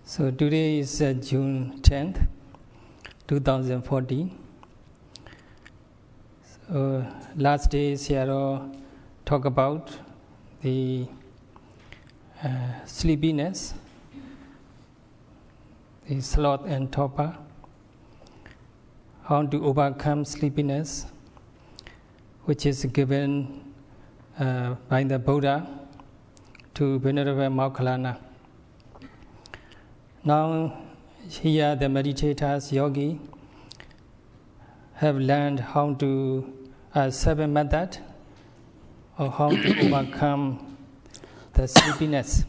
So today is June 10th, 2014. So last day Sayadaw talked about the sleepiness, the sloth and torpor, how to overcome sleepiness, which is given by the Buddha to Venerable Moggallana. Now, here the meditators, yogi, have learned how to 7 methods of how to overcome the sleepiness.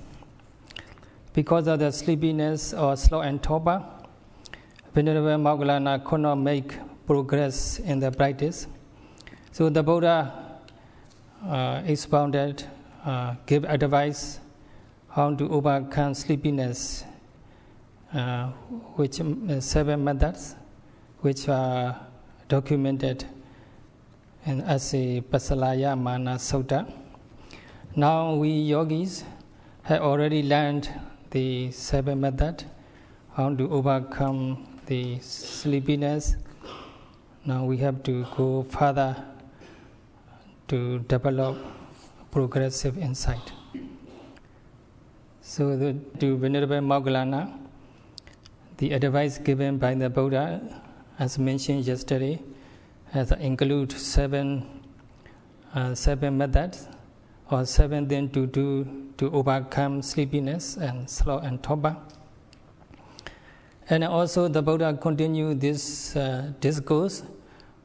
Because of the sleepiness or sloth and torpor, Venerable Moggallana could not make progress in the practice. So the Buddha expounded, gave advice how to overcome sleepiness, which 7 methods, which are documented in as a Pasalaya Mana Sutta. Now we yogis have already learned the 7 methods, how to overcome the sleepiness. Now we have to go further to develop progressive insight. So to Venerable Moggallana, the advice given by the Buddha, as mentioned yesterday, has include 7 methods or 7 things to do to overcome sleepiness and sloth and torpor. And also the Buddha continued this discourse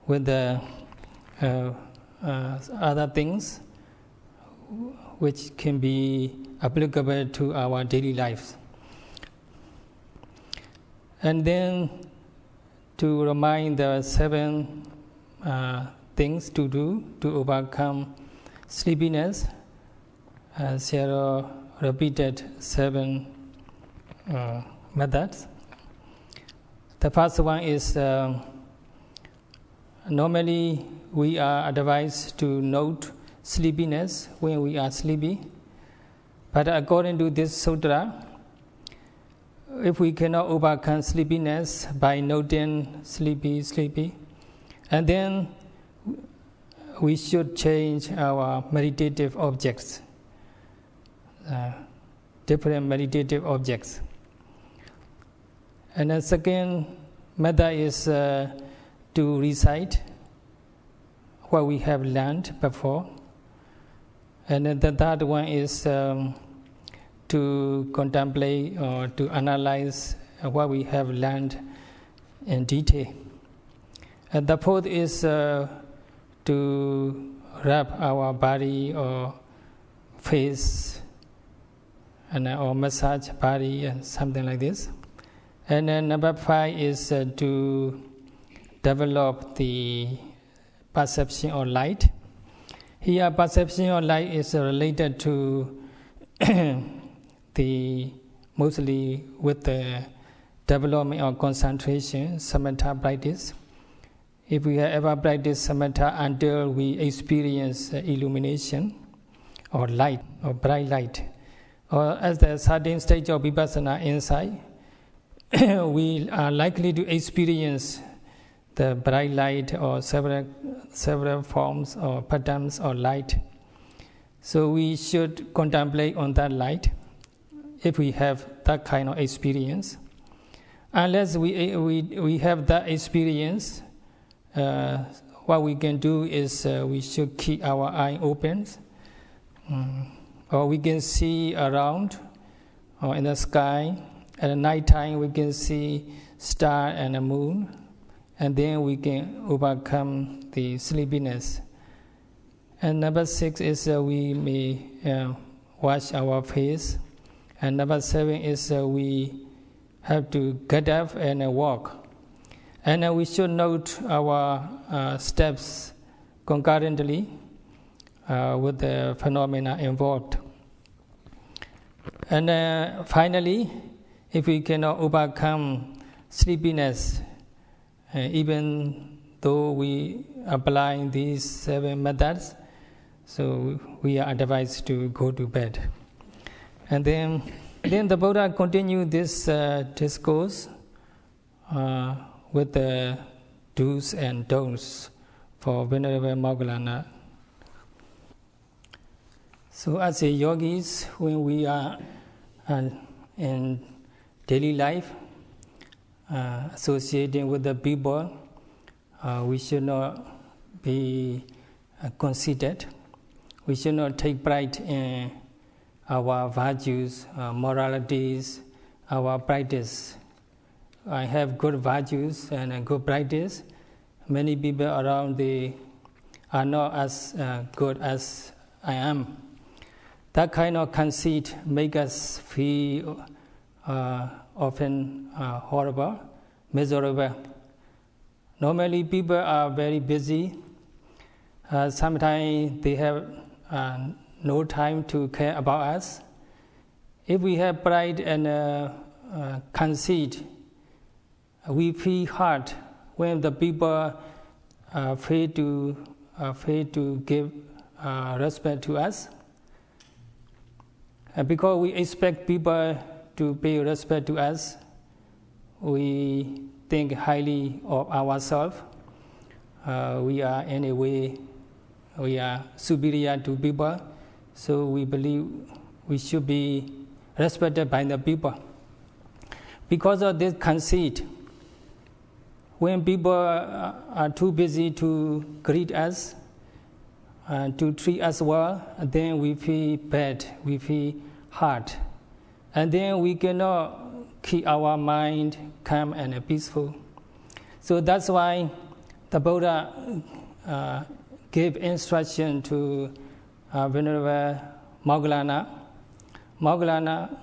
with the other things which can be applicable to our daily lives. And then to remind the 7 things to do to overcome sleepiness, Sayadaw repeated 7 methods. The first one is normally we are advised to note sleepiness when we are sleepy. But according to this sutra, if we cannot overcome sleepiness by noting sleepy, and then we should change our meditative objects, different meditative objects. And the second method is to recite what we have learned before. And then the third one is to contemplate or to analyze what we have learned in detail. And the fourth is to rub our body or face and or massage body and something like this. And then number 5 is to develop the perception of light. Here, perception of light is related to mostly with the development of concentration, samatha practice. If we have ever practiced samatha until we experience illumination or light or bright light, or at a certain stage of Vipassana insight, we are likely to experience the bright light or several forms or patterns of light. So we should contemplate on that light if we have that kind of experience. Unless we have that experience, what we can do is we should keep our eye open, or we can see around or in the sky. At night time we can see star and the moon, and then we can overcome the sleepiness. And number 6 is we may wash our face. And number 7 is we have to get up and walk. And we should note our steps concurrently with the phenomena involved. And finally, if we cannot overcome sleepiness, even though we apply these 7 methods, so we are advised to go to bed. And then Then the Buddha continued this discourse with the do's and don'ts for Venerable Moggallana. So as a yogis, when we are in daily life, associating with the people, we should not be conceited. We should not take pride in our virtues, moralities, our practice. I have good values and a good practice. Many people around are not as good as I am. That kind of conceit makes us feel often horrible, miserable. Normally, people are very busy. Sometimes they have no time to care about us. If we have pride and conceit, we feel hard when the people fail to give respect to us. Because we expect people to pay respect to us, we think highly of ourselves. We are in a way, we are superior to people, so we believe we should be respected by the people. Because of this conceit, when people are too busy to greet us, to treat us well, then we feel bad, we feel hard. And then we cannot keep our mind calm and peaceful. So that's why the Buddha gave instruction to Venerable Moggallana. Moggallana,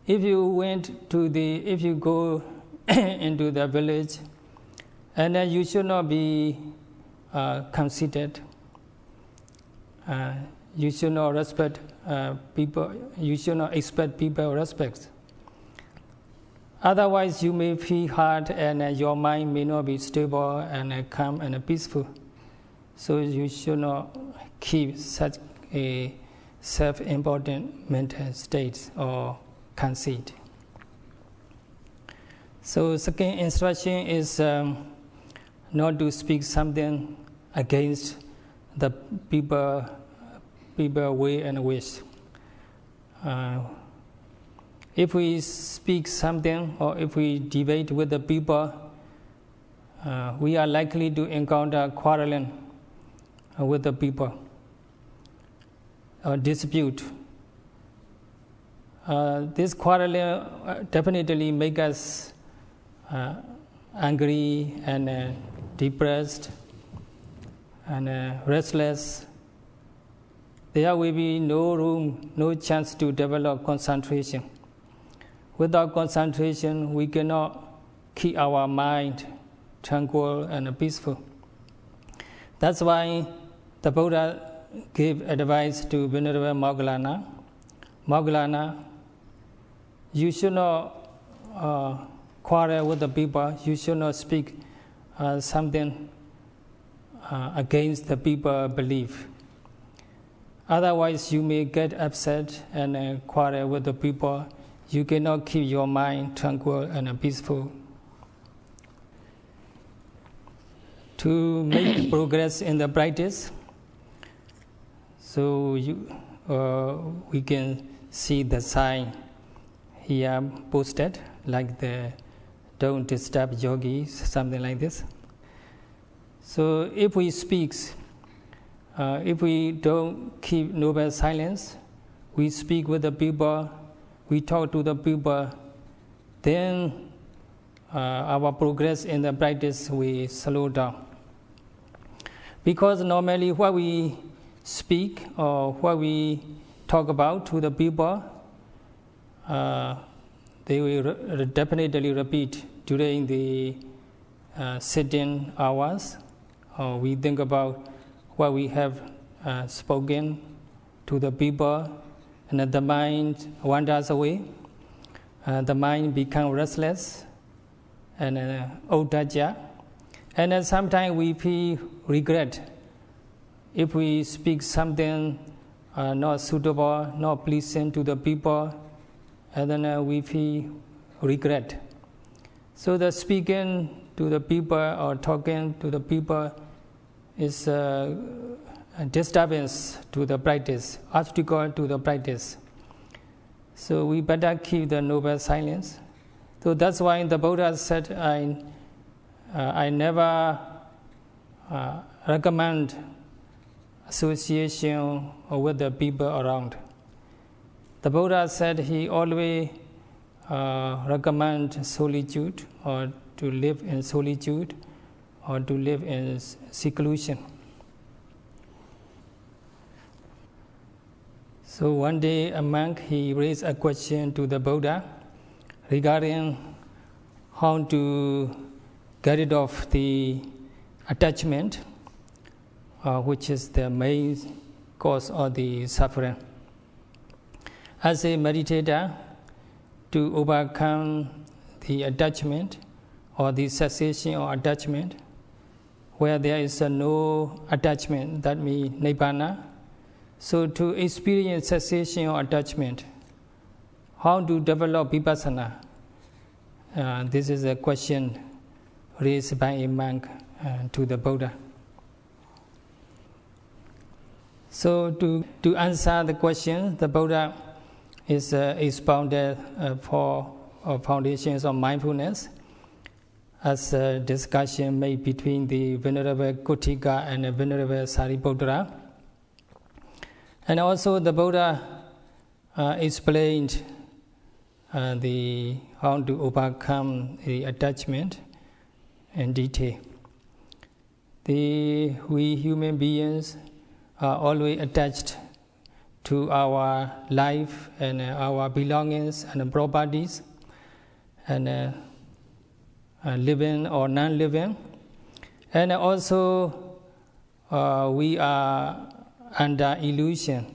if you go into the village, and then you should not be conceited. You should not respect people. You should not expect people respect. Otherwise, you may feel hard, and your mind may not be stable and calm and peaceful. So you should not keep such a self-important mental state or conceit. So second instruction is not to speak something against the people way and wish. If we speak something or if we debate with the people, we are likely to encounter quarreling with the people or dispute. This quarreling definitely make us angry and depressed and restless. There will be no room, no chance to develop concentration. Without concentration, we cannot keep our mind tranquil and peaceful. That's why the Buddha gave advice to Venerable Moggallana. Moggallana, you should not quarrel with the people. You should not speak something against the people's belief. Otherwise, you may get upset and quarrel with the people. You cannot keep your mind tranquil and peaceful. To make progress in the practice, so we can see the sign here posted, like the "Don't disturb yogis," something like this. So if we speak, if we don't keep noble silence, we speak with the people, we talk to the people, then our progress in the practice will slow down. Because normally what we speak or what we talk about to the people, they will definitely repeat during the sitting hours. We think about what we have spoken to the people, and the mind wanders away. The mind becomes restless and odaja. And then sometimes we feel regret if we speak something not suitable, not pleasing to the people. and then we feel regret. So the speaking to the people or talking to the people is a disturbance to the practice, obstacle to the practice. So we better keep the noble silence. So that's why the Buddha said, I never recommend association with the people around. The Buddha said he always recommend solitude, or to live in solitude, or to live in seclusion. So one day a monk, he raised a question to the Buddha regarding how to get rid of the attachment, which is the main cause of the suffering. As a meditator, to overcome the attachment or the cessation of attachment, where there is no attachment, that means Nibbana. So to experience cessation of attachment, how to develop Vipassana? This is a question raised by a monk to the Buddha. So to answer the question, the Buddha is expounded for foundations of mindfulness, as a discussion made between the Venerable Kottika and the Venerable Sariputta. And also the Buddha explained how to overcome the attachment in detail. We human beings are always attached to our life and our belongings and properties, and living or non-living. And also we are under illusion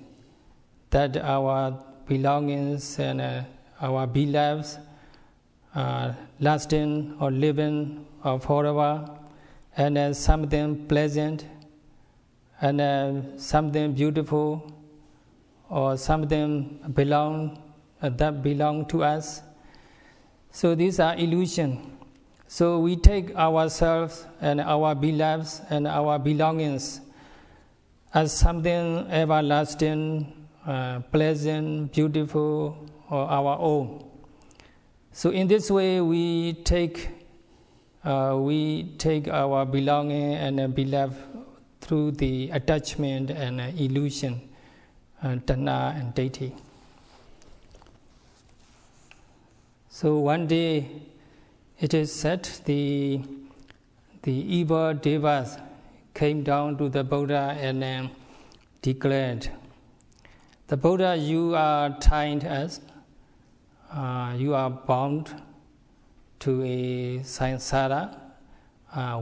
that our belongings and our beloveds are lasting or living forever, and something pleasant and something beautiful or something that belong to us. So these are illusions. So we take ourselves and our beloveds and our belongings as something everlasting, pleasant, beautiful, or our own. So in this way, we take our belonging and beloved through the attachment and illusion, tanha and deity. So one day, it is said the evil devas came down to the Buddha and declared, "The Buddha, you are tying us. You are bound to a samsara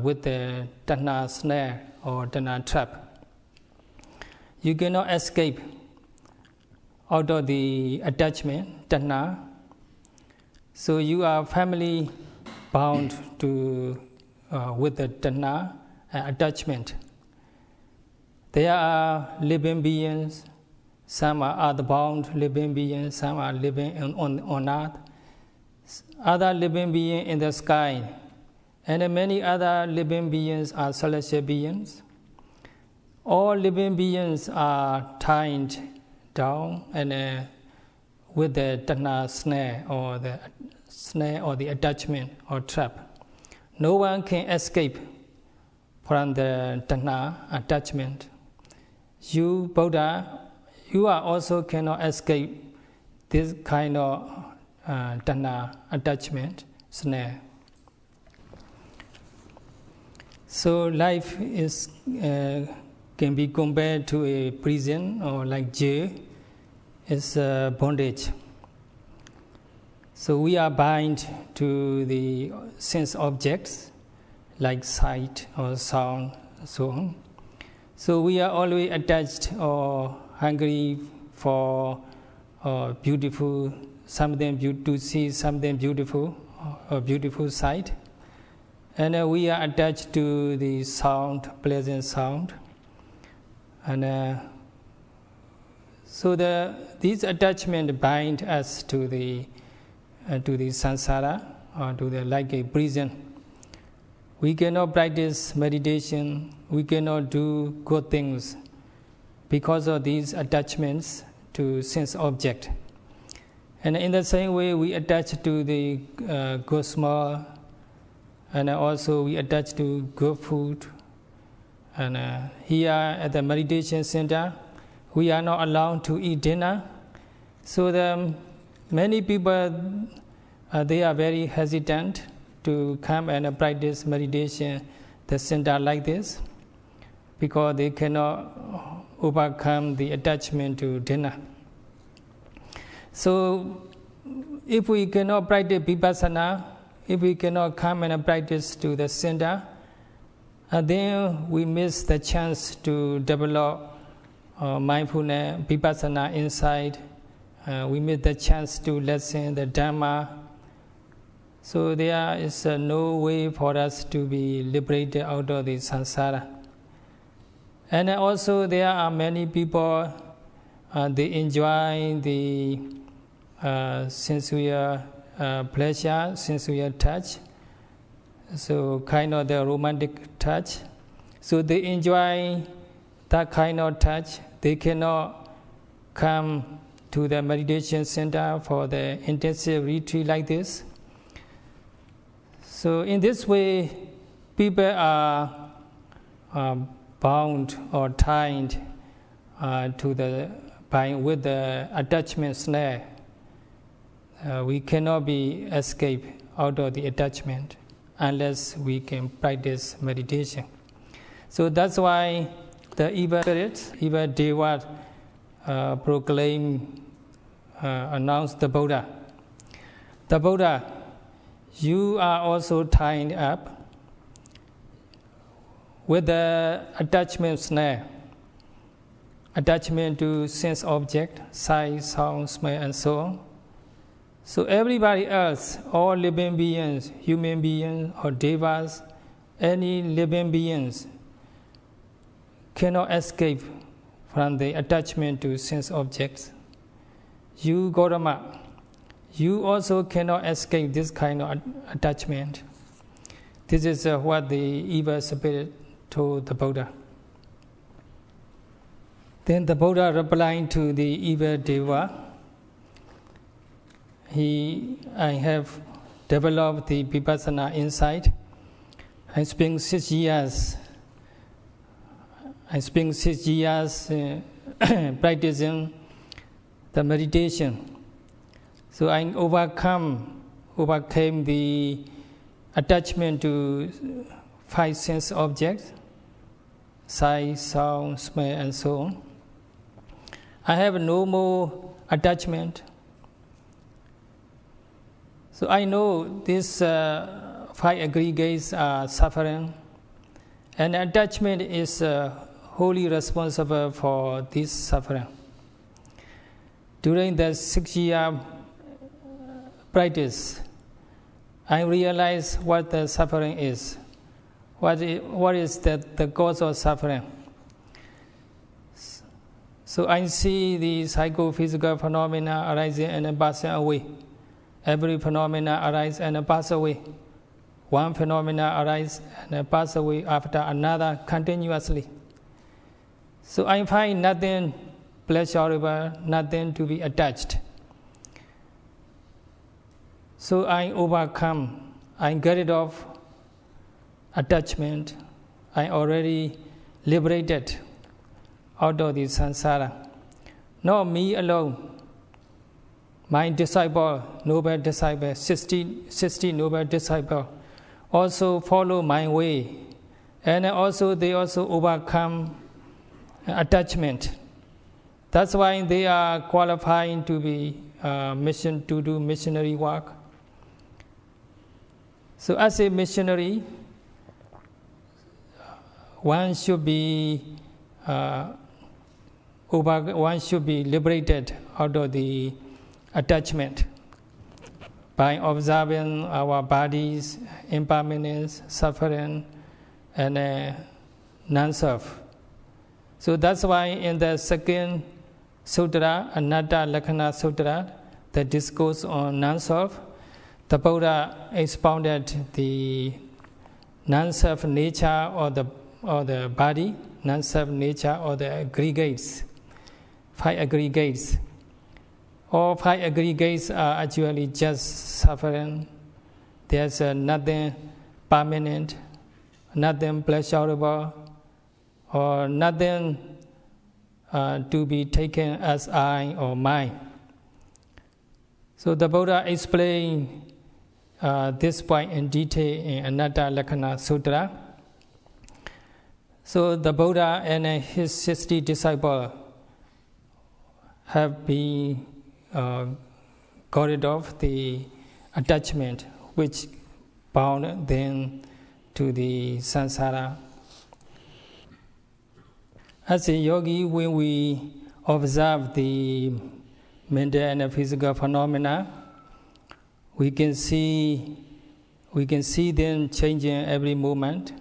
with the tanha snare or tanha trap. You cannot escape out of the attachment, tanha. So you are firmly bound to with the tanha attachment. There are living beings, some are earthbound living beings, some are living on earth, other living beings in the sky, and many other living beings are celestial beings. All living beings are tied down and with the tanha snare or the attachment or trap. No one can escape from the tanha attachment. You, Buddha, you are also cannot escape this kind of tanha attachment snare. So life is can be compared to a prison or like jail. It's bondage. So we are bound to the sense objects like sight or sound, so on. So we are always attached or hungry for beautiful something, to see something beautiful or beautiful sight, and we are attached to the sound, pleasant sound, and So these attachments bind us to the samsara, or to the like a prison. We cannot practice meditation, we cannot do good things because of these attachments to sense object. And in the same way, we attach to the good smell, and also we attach to good food. And here at the meditation center, we are not allowed to eat dinner. So many people, they are very hesitant to come and practice meditation the center like this, because they cannot overcome the attachment to dinner. So if we cannot practice Vipassana, if we cannot come and practice to the center, then we miss the chance to develop mindfulness, Vipassana inside. We miss the chance to listen the Dhamma. So there is no way for us to be liberated out of the samsara. And also there are many people, they enjoy the sensual pleasure, sensual touch, so kind of the romantic touch. So they enjoy that kind of touch. They cannot come to the meditation center for the intensive retreat like this. So in this way, people are bound or tied with the attachment snare. We cannot be escaped out of the attachment unless we can practice meditation. So that's why the evil spirits, evil devas, announce the Buddha. The Buddha, you are also tied up with the attachment snare, attachment to sense object, sight, sound, smell, and so on. So everybody else, all living beings, human beings or devas, any living beings cannot escape from the attachment to sense objects. You, Gautama, you also cannot escape this kind of attachment. This is what the evil spirit told the Buddha. Then the Buddha replied to the evil deva, I have developed the Vipassana insight. I spent 6 years practicing the meditation. So I overcame the attachment to 5 sense objects, sight, sound, smell, and so on. I have no more attachment. So I know these 5 aggregates are suffering, and attachment is wholly responsible for this suffering. During the 6-year practice, I realized what the suffering is. What is the cause of suffering? So I see the psychophysical phenomena arising and passing away. Every phenomena arises and passes away. One phenomena arises and passes away after another continuously. So I find nothing pleasurable, nothing to be attached. So I overcome, I get rid of attachment. I already liberated out of the samsara. Not me alone. My disciple, noble disciple, 60 noble disciple, also follow my way, and also they also overcome attachment. That's why they are qualified to be to do missionary work. So as a missionary, one should be liberated out of the attachment by observing our body's impermanence, suffering, and non-self. So that's why in the second Sutra, Anatta Lakkhana Sutra, that discourse on non-self. The Buddha expounded the non-self nature of the body, non-self nature of the aggregates, 5 aggregates. All 5 aggregates are actually just suffering. There's nothing permanent, nothing pleasurable, or nothing to be taken as I or mine. So the Buddha explained this point in detail in Anatta Lakkhana Sutra. So the Buddha and his 60 disciples have been got rid of the attachment which bound them to the samsara. As a yogi, when we observe the mental and physical phenomena, we can see them changing every moment.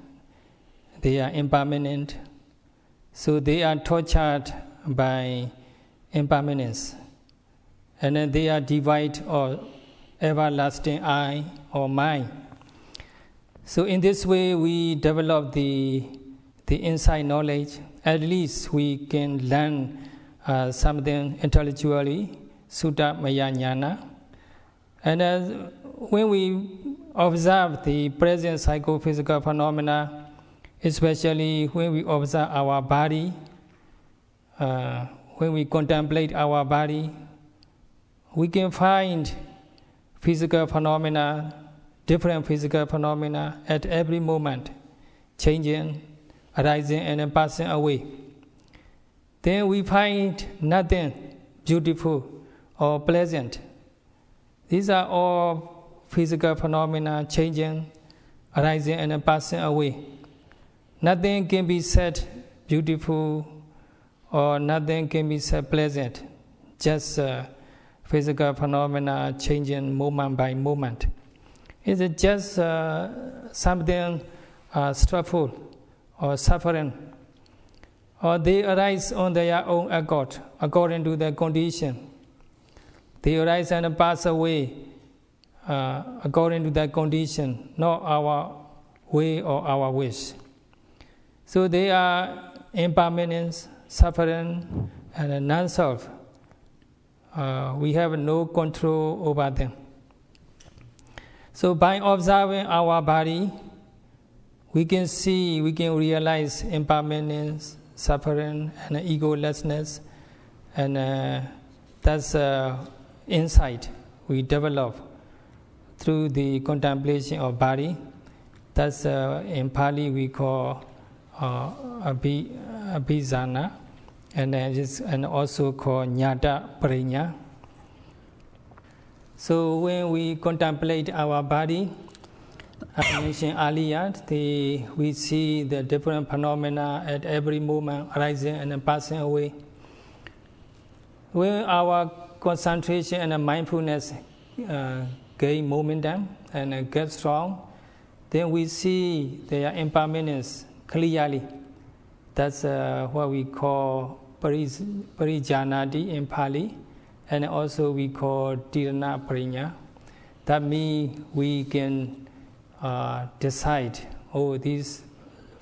They are impermanent, so they are tortured by impermanence, and then they are divided or everlasting I or mine. So in this way, we develop the inside knowledge. At least we can learn something intellectually, sutta maya jnana. And when we observe the present psychophysical phenomena, especially when we observe our body, when we contemplate our body, we can find physical phenomena, different physical phenomena at every moment, changing, arising and passing away. Then we find nothing beautiful or pleasant. These are all physical phenomena changing, arising and passing away. Nothing can be said beautiful or nothing can be said pleasant. Just physical phenomena changing moment by moment. It's just something stressful or suffering, or they arise on their own accord, according to their condition. They arise and pass away according to their condition, not our way or our wish. So they are impermanence, suffering, and non-self. We have no control over them. So by observing our body, we can realize impermanence, suffering, and egolessness, and that's insight we develop through the contemplation of body. That's in Pali we call abhisana, and also called Nyata Prajna. So when we contemplate our body, as I mentioned earlier, we see the different phenomena at every moment arising and passing away. When our concentration and mindfulness gain momentum and get strong, then we see their impermanence clearly. That's what we call Parijanati in Pali, and also we call Tirana Prajna. That means we can decide, these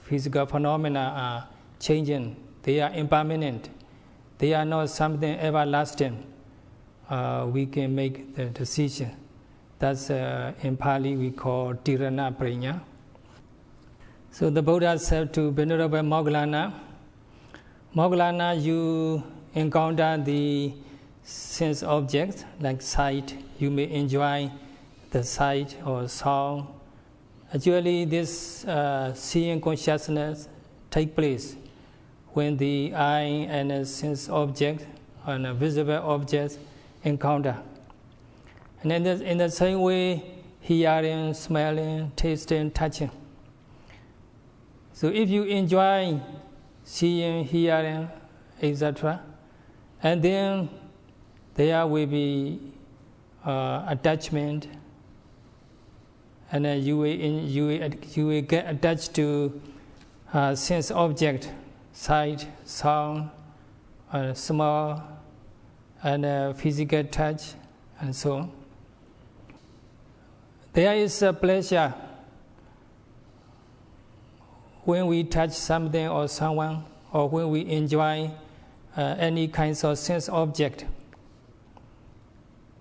physical phenomena are changing, they are impermanent, they are not something everlasting. We can make the decision. That's in Pali we call Tirana Prajna. So the Buddha said to Venerable Moggallana, you encounter the sense objects like sight, you may enjoy the sight or sound. Actually, this seeing consciousness take place when the eye and a sense object and a visible object encounter. And in the same way, hearing, smelling, tasting, touching. So if you enjoy seeing, hearing, etc., and then there will be attachment, and you will get attached to sense object, sight, sound, smell, and physical touch, and so on. There is a pleasure when we touch something or someone, or when we enjoy any kinds of sense object.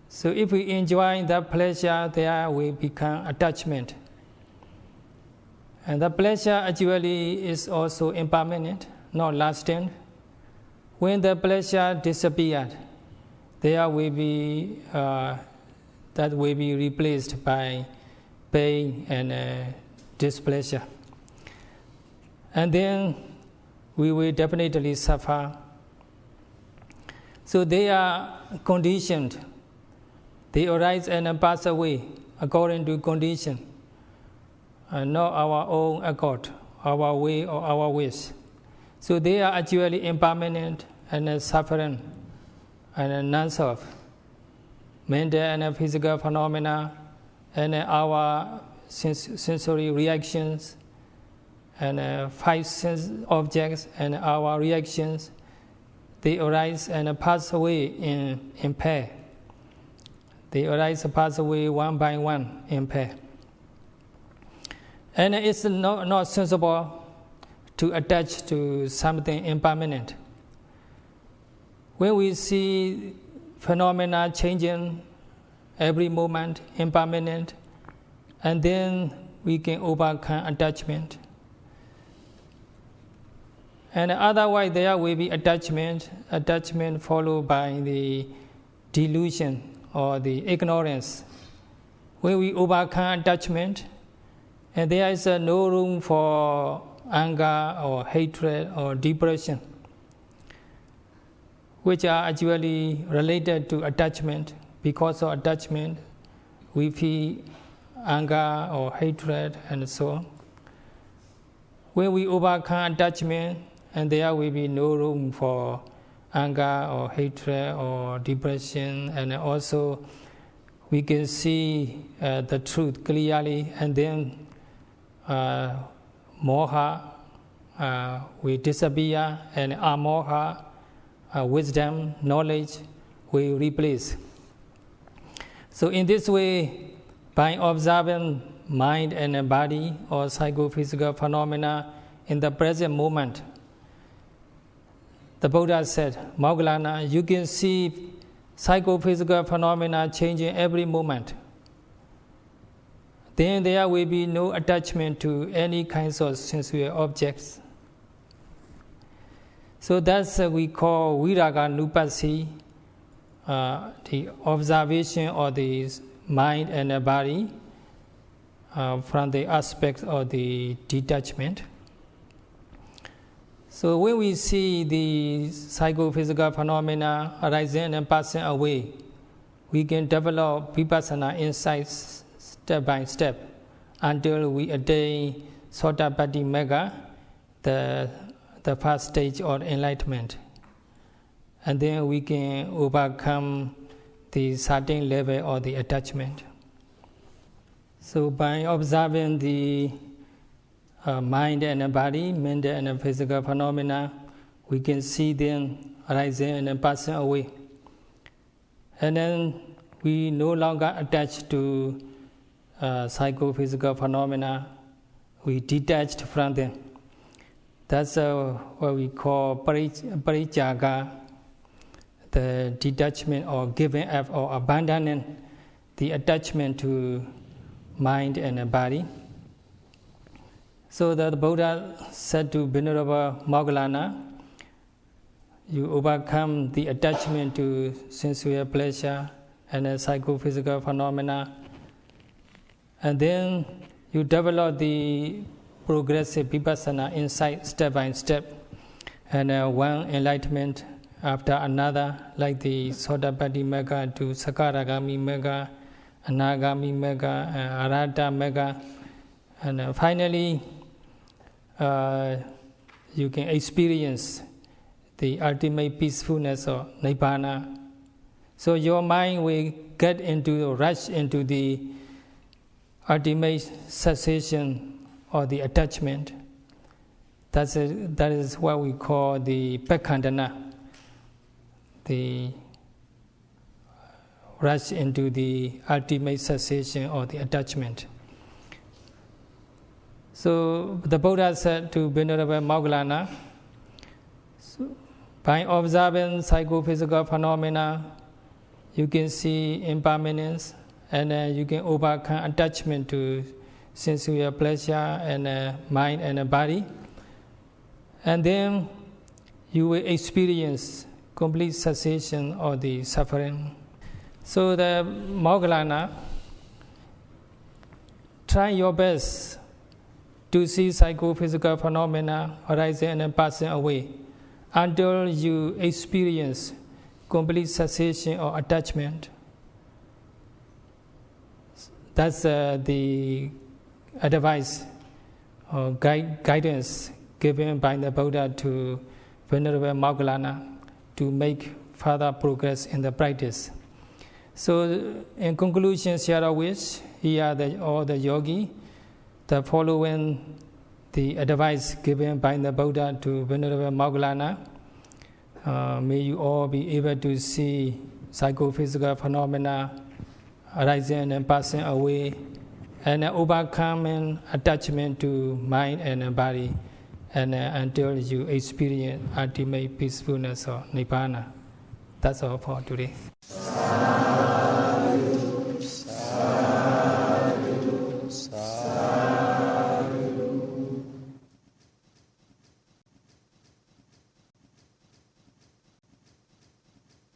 So if we enjoy that pleasure, there will become attachment. And the pleasure actually is also impermanent, not lasting. When the pleasure disappeared, there will be that will be replaced by pain and displeasure. And then we will definitely suffer. So they are conditioned. They arise and pass away according to condition, not our own accord, our way or our wish. So they are actually impermanent and suffering and non-self. Mental and physical phenomena and our sensory reactions and five sense objects and our reactions, they arise and pass away in pair. They arise and pass away one by one in pair. And it's not sensible to attach to something impermanent. When we see phenomena changing every moment, impermanent, and then we can overcome attachment. And otherwise there will be attachment followed by the delusion or the ignorance. When we overcome attachment, and there is no room for anger or hatred or depression, which are actually related to attachment. Because of attachment, we feel anger or hatred and so on. When we overcome attachment, and there will be no room for anger or hatred or depression, and also we can see the truth clearly, and then moha will disappear, and amoha, wisdom, knowledge will replace. So in this way, by observing mind and body or psychophysical phenomena in the present moment, the Buddha said, Moggallana, you can see psychophysical phenomena changing every moment. Then there will be no attachment to any kinds of sensual objects. So that's we call viraga nupassi, the observation of the mind and the body from the aspect of the detachment. So when we see the psychophysical phenomena arising and passing away, we can develop Vipassana insights step by step until we attain Sotapaddi Magga, the first stage of enlightenment. And then we can overcome the certain level of the attachment. So by observing the mind and the body, mental and physical phenomena, we can see them arising and passing away. And then we no longer attach to psychophysical phenomena, we detached from them. That's what we call parijjaga, the detachment or giving up or abandoning the attachment to mind and body. So the Buddha said to Venerable Moggallana, you overcome the attachment to sensual pleasure and psychophysical phenomena, and then you develop the progressive Vipassana insight step by step, and one enlightenment after another, like the Sotapaddi Magga to Sakaragami Magga, Anagami Magga, Arahata Magga, and finally you can experience the ultimate peacefulness of Nibbana. So your mind will get into, rush into the ultimate cessation or the attachment. That is what we call the Pekkhandana, the rush into the ultimate cessation or the attachment. So the Buddha said to Venerable Moggallana, by observing psychophysical phenomena, you can see impermanence, and you can overcome attachment to sensual pleasure and mind and body. And then you will experience complete cessation of the suffering. So the Moggallana, try your best to see psychophysical phenomena arising and passing away until you experience complete cessation or attachment. That's the advice or guidance given by the Buddha to Venerable Moggallana to make further progress in the practice. So, in conclusion, Sayadaw wish here all the yogi, the following the advice given by the Buddha to Venerable Moggallana. May you all be able to see psychophysical phenomena arising and passing away, and overcoming attachment to mind and body, and until you experience ultimate peacefulness or Nibbana. That's all for today.